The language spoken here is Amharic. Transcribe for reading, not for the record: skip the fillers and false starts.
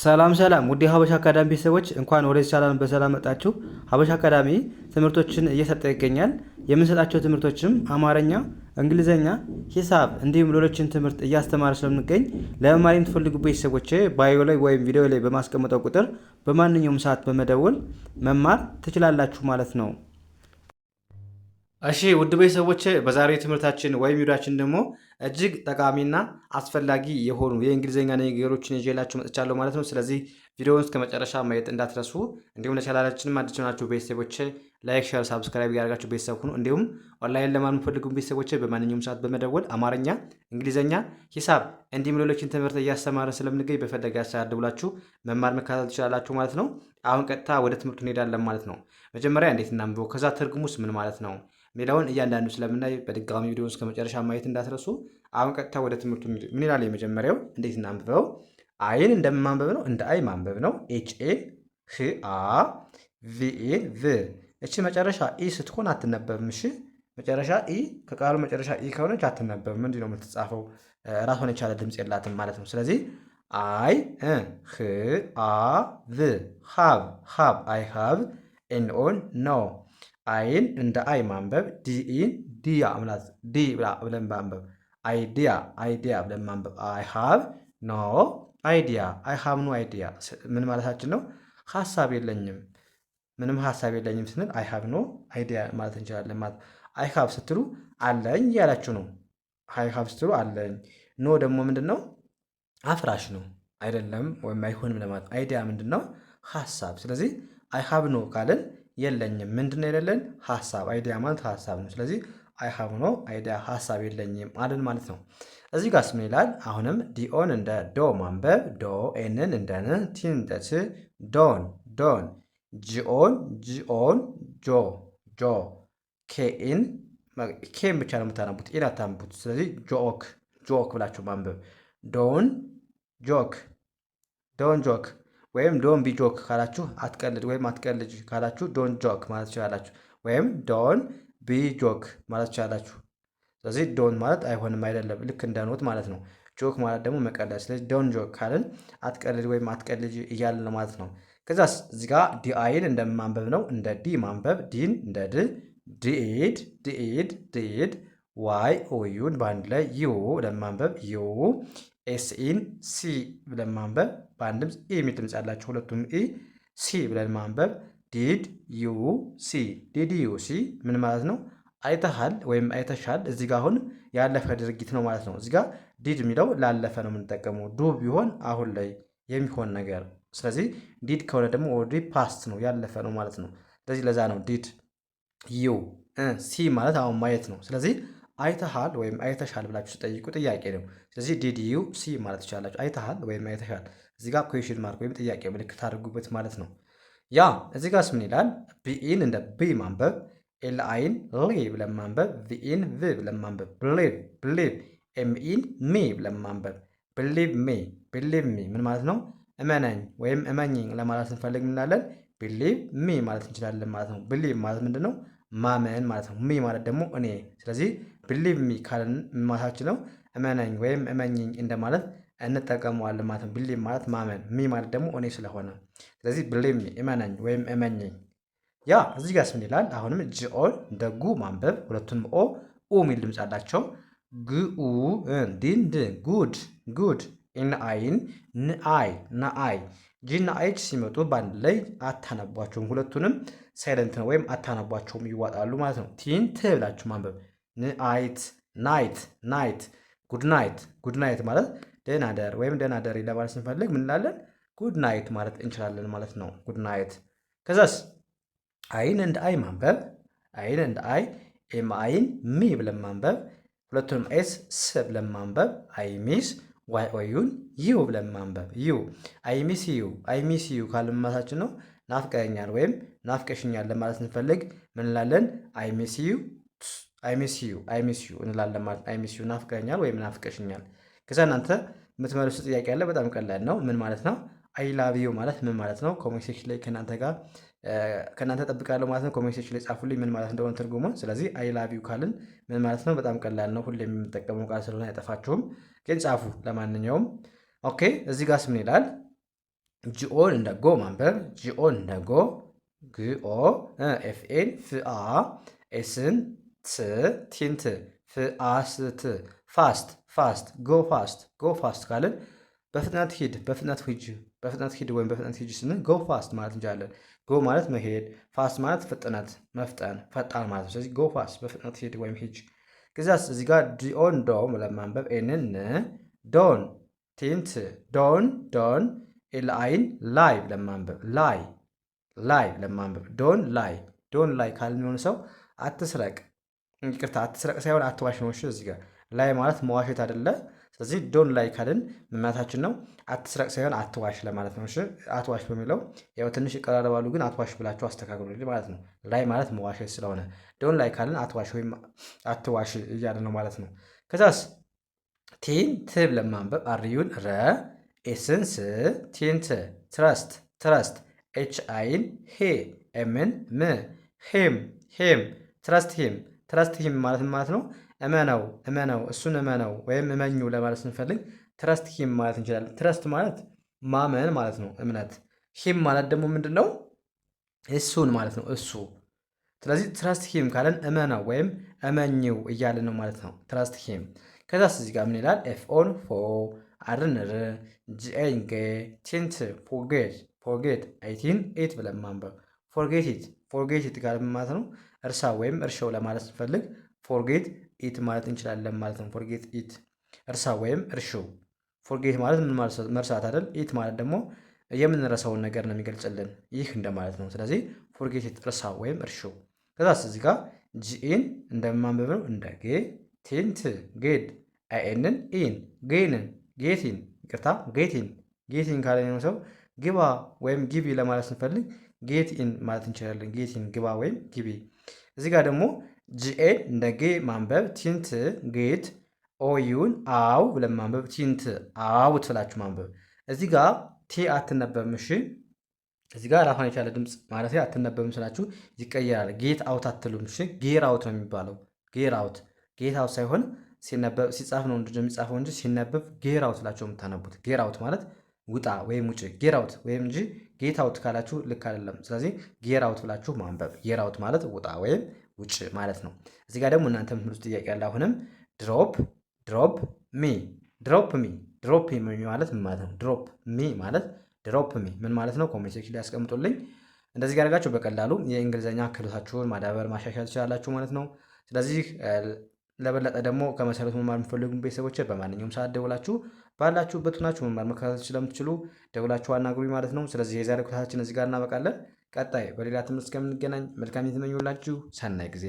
ሰላም ሰላም ውድ ሀበሻ አካዳሚ ቤተሰቦች እንኳን ወደዚህ ቻናል በሰላም መጣችሁ። ሀበሻ አካዳሚ ትምህርቶችን እየሰጠ ይገኛል። የምንሰጣቸው ትምህርቶችም አማርኛ፣ እንግሊዘኛ፣ ሂሳብ እንዲሁም ሌሎችን ትምህርት እያስተማረ ስለምንገኝ ለመማር የምትፈልጉ ቤተሰቦች ባዮ ላይ ወይም ቪዲዮ ላይ በማስቀመጠው ቁጥር በማንኛውም ሰዓት በመደወል መማር ትችላላችሁ ማለት ነው። እሺ ውድ ቤተሰቦች በዛሬው ትምህርታችን ወይም ቪዲዮአችን ደግሞ እጅግ ጠቃሚና አስፈላጊ የሆኑ የእንግሊዝኛ ነገሮችን ይዤላችሁ መጥቻለሁ ማለት ነው። ስለዚህ ቪዲዮውን እስከ መጨረሻ ማየት እንዳትረሱ። እንዲሁም ለቻናላችንም አዲስ ናችሁ ቤተሰቦች ላይክ፣ ሼር፣ ሳብስክራይብ ያደርጋችሁ ቤተሰብ ሁኑ። እንዲሁም ኦንላይን ለማን የምትፈልጉ ቤተሰቦች በማንኛውም ሰዓት በመደወል አማርኛ፣ እንግሊዝኛ፣ ሂሳብ እንዲሁም ሌሎችን ትምህርት እያስተማረ ስለምንገኝ በፈለጋችሁ ሰዓት ደውላችሁ መማር መከታተል ትችላላችሁ ማለት ነው። አሁን ቀጥታ ወደ ትምህርቱ እንሄዳለን ማለት ነው። መጀመሪያ እንዴት እናንብበው፣ ከዛ ትርጉሙስ ምን ማለት ነው ሚለውን እያንዳንዱ ስለምናይ በድጋሚ ቪዲዮውን እስከ መጨረሻ ማየት እንዳትረሱ። አሁን ቀጥታ ወደ ትምህርቱ ምን ይላል? የመጀመሪያው እንዴት እናንብበው። አይን እንደማንበብ ነው፣ እንደ አይ ማንበብ ነው። ኤች ኤ ህ አ ቪ ኤ ቭ። እቺ መጨረሻ ኢ ስትሆን አትነበብም። እሺ መጨረሻ ኢ ከቃሉ መጨረሻ ኢ ከሆነች አትነበብም። ምንድን ነው የምትጻፈው? ራሷን የቻለ ድምፅ የላትም ማለት ነው። ስለዚህ አይ ህ አ ቭ ሃብ ሃብ አይ ሃብ ኤን ኦን ኖ አይን እንደ አይ ማንበብ ዲኢን ዲያ ምላት ዲ ብለን ማንበብ አይዲያ አይዲያ ብለን ማንበብ አይ ሃቭ ኖ አይዲያ አይ ሃቭ ኖ አይዲያ ምን ማለታችን ነው? ሀሳብ የለኝም ምንም ሀሳብ የለኝም ስንል አይ ሃቭ ኖ አይዲያ ማለት እንችላለን። ማለት አይ ሃቭ ስትሉ አለኝ እያላችሁ ነው። አይ ሃቭ ስትሉ አለኝ። ኖ ደግሞ ምንድን ነው? አፍራሽ ነው አይደለም ወይም አይሆንም ለማለት። አይዲያ ምንድን ነው? ሀሳብ። ስለዚህ አይ ሃቭ ኖ ካልን የለኝም ምንድን ነው የሌለን? ሀሳብ። አይዲያ ማለት ሀሳብ ነው። ስለዚህ አይ ሃቭ ኖ አይዲያ ሀሳብ የለኝም አለን ማለት ነው። እዚህ ጋር ምን ይላል? አሁንም ዲኦን እንደ ዶ ማንበብ ዶ፣ ኤንን እንደ ን፣ ቲን እንደ ት ዶን ዶን፣ ጂኦን ጂኦን ጆ ጆ፣ ኬኢን ኬን ብቻ ነው የምታነቡት፣ ኢን አታንቡት። ስለዚህ ጆክ ጆክ ብላችሁ ማንበብ ዶን ጆክ ዶን ጆክ ወይም ዶን ቢ ጆክ ካላችሁ አትቀልድ ወይም አትቀልጅ ካላችሁ ዶን ጆክ ማለት ትችላላችሁ። ወይም ዶን ቢ ጆክ ማለት ትችላላችሁ። ስለዚህ ዶን ማለት አይሆንም አይደለም፣ ልክ እንደ ኖት ማለት ነው። ጆክ ማለት ደግሞ መቀለድ። ስለዚህ ዶን ጆክ ካልን አትቀልድ ወይም አትቀልጅ እያልን ነው ማለት ነው። ከዛ እዚህ ጋር ዲአይን እንደማንበብ ነው፣ እንደ ዲ ማንበብ ዲን እንደ ድ ዲኢድ ዲኢድ ዲኢድ ዋይ ኦዩን በአንድ ላይ ዩ ለማንበብ ዩ ኤስኢን ሲ ብለን ማንበብ በአንድ ድምፅ ኢ የሚል ድምፅ ያላቸው ሁለቱም ኢ ሲ ብለን ማንበብ ዲድ ዩ ሲ ዲድ ዩ ሲ ምን ማለት ነው? አይተሃል ወይም አይተሻል። እዚህ ጋር አሁን ያለፈ ድርጊት ነው ማለት ነው። እዚህ ጋር ዲድ የሚለው ላለፈ ነው የምንጠቀመው። ዱ ቢሆን አሁን ላይ የሚሆን ነገር። ስለዚህ ዲድ ከሆነ ደግሞ ኦልሬዲ ፓስት ነው ያለፈ ነው ማለት ነው። ስለዚህ ለዛ ነው ዲድ ዩ ሲ ማለት አሁን ማየት ነው። ስለዚህ አይተሃል ወይም አይተሻል ብላችሁ ስጠይቁ ጥያቄ ነው። ስለዚህ ዲድ ዩ ሲ ማለት ትችላላችሁ። አይተሃል ወይም አይተሻል። እዚህ ጋር ኩዌሽን ማርክ ወይም ጥያቄ ምልክት አድርጉበት ማለት ነው። ያ እዚህ ጋር ምን ይላል? ቢኢን እንደ ቢ ማንበብ፣ ኤል አይን ሊ ብለን ማንበብ፣ ቪኢን ቭ ብለን ማንበብ፣ ብሊቭ ብሊቭ፣ ኤምኢን ሚ ብለን ማንበብ፣ ብሊቭ ሚ ብሊቭ ሚ ምን ማለት ነው? እመነኝ ወይም እመኝኝ ለማለት ስንፈልግ ምናለን? ብሊቭ ሚ ማለት እንችላለን ማለት ነው። ብሊቭ ማለት ምንድን ነው? ማመን ማለት ነው። ሚ ማለት ደግሞ እኔ። ስለዚህ ብሊቭ ሚ ካልን ማለታችን ነው እመነኝ ወይም እመኝኝ እንደማለት እንጠቀመዋለን ማለት ነው። ብሊቭ ማለት ማመን፣ ሚ ማለት ደግሞ እኔ ስለሆነ ስለዚህ ብሊቭ ሚ እመነኝ ወይም እመኝኝ። ያ እዚህ ጋር ምን ይላል? አሁንም ጂኦን እንደ ጉ ማንበብ፣ ሁለቱንም ኦ ኡ የሚል ድምፅ አላቸው። ግኡ ዲን ድ ጉድ ጉድ፣ ኢን አይን ንአይ ናአይ፣ ጂና አይች ሲመጡ በአንድ ላይ አታነቧቸውም። ሁለቱንም ሳይለንት ነው ወይም አታነቧቸውም፣ ይዋጣሉ ማለት ነው። ቲን ት ብላችሁ ማንበብ ንአይት ናይት ናይት፣ ጉድ ናይት ጉድ ናይት ማለት ደህና ደር ወይም ደህና ደሪ ለማለት ስንፈልግ ምን እንላለን? ጉድ ናይት ማለት እንችላለን ማለት ነው። ጉድ ናይት። ከዛስ አይን እንደ አይ ማንበብ፣ አይን እንደ አይ ኤም አይን ሚ ብለን ማንበብ፣ ሁለቱንም ኤስ ስ ብለን ማንበብ፣ አይ ሚስ ዋይ ኦዩን ዩ ብለን ማንበብ ዩ አይ ሚስ ዩ አይ ሚስ ዩ ካልማታችን ነው ናፍቀኛል ወይም ናፍቀሽኛል ለማለት ስንፈልግ ምን እንላለን? አይ ሚስ ዩ አይ ሚስ ዩ አይ ሚስ ዩ እንላለን ማለት አይ ሚስ ዩ ናፍቀኛል ወይም ናፍቀሽኛል። ከዛ እናንተ የምትመልሱ ጥያቄ ያለ በጣም ቀላል ነው። ምን ማለት ነው? አይ ላቭ ዩ ማለት ምን ማለት ነው? ኮሜንት ሴክሽን ላይ ከእናንተ ጠብቃለሁ ማለት ነው። ኮሜንት ሴክሽን ላይ ጻፉልኝ ምን ማለት እንደሆነ ትርጉሙ። ስለዚህ አይ ላቭ ዩ ካልን ምን ማለት ነው? በጣም ቀላል ነው። ሁሌም የምንጠቀመው ቃል ስለሆነ አይጠፋችሁም፣ ግን ጻፉ። ለማንኛውም ኦኬ። እዚህ ጋር ምን ይላል? ጂኦን እንደ ጎ ማንበብ ጂኦን እንደ ጎ ግኦ ኤፍኤን ፍአ ኤስን ት ቲንት ፍአስት ፋስት ፋስት ጎ ፋስት ካልን በፍጥነት ሂድ በፍጥነት ሂድ ወይም በፍጥነት ሂድ ስንል ጎ ፋስት ማለት እንችላለን። ጎ ማለት መሄድ፣ ፋስት ማለት ፍጥነት መፍጠን ፈጣን ማለት ነው። ስለዚህ ጎ ፋስት በፍጥነት ሂድ ወይም ሂጅ። ከዚያስ እዚህ ጋር ዲኦን ዶም ለማንበብ ኤንን ዶን ቲንት ዶን ኤልአይን ላይ ለማንበብ ላይ ለማንበብ ዶን ላይ ካልን የሆነ ሰው አትስረቅ፣ ይቅርታ አትስረቅ ሳይሆን አትዋሽ ነው። እዚህ ጋር ላይ ማለት መዋሸት አይደለ። ስለዚህ ዶን ላይ ካልን መማታችን ነው። አትስረቅ ሳይሆን አትዋሽ ለማለት ነው። እሺ አትዋሽ በሚለው ያው ትንሽ ይቀራረባሉ፣ ግን አትዋሽ ብላችሁ አስተካክሉልኝ ማለት ነው። ላይ ማለት መዋሸት ስለሆነ ዶን ላይ ካልን አትዋሽ ወይም አትዋሽ እያለ ነው ማለት ነው። ከዛስ ቲን ትብ ለማንበብ አርዩን ረ ኤስንስ ቲንት ትረስት ኤች አይን ሄ ኤምን ም ሄም ትረስት ሂም ማለት ነው። እመነው እሱን እመነው ወይም እመኙ ለማለት ስንፈልግ ትረስት ሂም ማለት እንችላለን። ትረስት ማለት ማመን ማለት ነው፣ እምነት። ሂም ማለት ደግሞ ምንድን ነው? እሱን ማለት ነው፣ እሱ። ስለዚህ ትረስት ሂም ካለን እመነው ወይም እመኝው እያለን ነው ማለት ነው። ትረስት ሂም። ከዛስ እዚህ ጋር ምን ይላል? ኤፍ ኦን ፎ አርንር ጂኤንጌ ቲንት ፎርጌት አይቲን ኤት ብለን ማንበብ ፎርጌት ኢት ጋር ማለት ነው እርሳ ወይም እርሻው ለማለት ስንፈልግ ፎርጌት ኢት ማለት እንችላለን ማለት ነው። ፎርጌት ኢት እርሳ ወይም እርሾው። ፎርጌት ማለት ምን ማለት መርሳት አይደል? ኢት ማለት ደግሞ የምንረሳውን ነገር ነው የሚገልጽልን ይህ እንደማለት ነው። ስለዚህ ፎርጌት ኢት እርሳ ወይም እርሾው። ከዛስ እዚህ ጋር ጂኢን እንደማንበብ ነው እንደ ጌ ቲንት ጌድ አይኤንን ኢን ጌንን ጌቲን ይቅርታ ጌቲን ካለ ሰው ግባ ወይም ግቢ ለማለት ስንፈልግ ጌት ኢን ማለት እንችላለን። ጌት ኢን ግባ ወይም ግቢ። እዚህ ጋር ደግሞ ጂኤን እንደ ጌ ማንበብ ቲንት ጌት ኦዩን አው ብለን ማንበብ ቲንት አው ትላችሁ ማንበብ። እዚህ ጋር ቲ አትነበብም። እሺ እዚህ ጋር ራሷን የቻለ ድምፅ ማለት አትነበብም ስላችሁ ይቀየራል። ጌት አውት አትሉም። እሺ ጌር አውት ነው የሚባለው። ጌር አውት ሳይሆን ሲነበብ ሲጻፍ ነው የሚጻፈው እንጂ ሲነበብ ጌር አውት ላችሁ የምታነቡት። ጌር አውት ማለት ውጣ ወይም ውጭ። ጌር አውት ወይም እንጂ ጌት አውት ካላችሁ ልክ አይደለም። ስለዚህ ጌር አውት ብላችሁ ማንበብ። ጌር አውት ማለት ውጣ ወይም ውጭ ማለት ነው። እዚህ ጋር ደግሞ እናንተ የምትሉት ጥያቄ ያለ አሁንም ድሮፕ ሚ ማለት ምን ማለት ነው? ድሮፕ ሚ ማለት ድሮፕ ሚ ምን ማለት ነው? ኮሜንት ሴክሽን ላይ ያስቀምጡልኝ። እንደዚህ ጋር በቀላሉ የእንግሊዝኛ ክህሎታችሁን ማዳበር ማሻሻል ትችላላችሁ ማለት ነው። ስለዚህ ለበለጠ ደግሞ ከመሰረቱ መማር የምትፈልጉ ቤተሰቦች በማንኛውም ሰዓት ደውላችሁ ባላችሁበት ሆናችሁ መማር መከታተል ስለምትችሉ ደውላችሁ አናግሩኝ ማለት ነው። ስለዚህ የዛሬ ቆይታችን እዚህ ጋር እናበቃለን። ቀጣይ በሌላ ትምህርት እስከምንገናኝ መልካም የተመኙላችሁ ሰናይ ጊዜ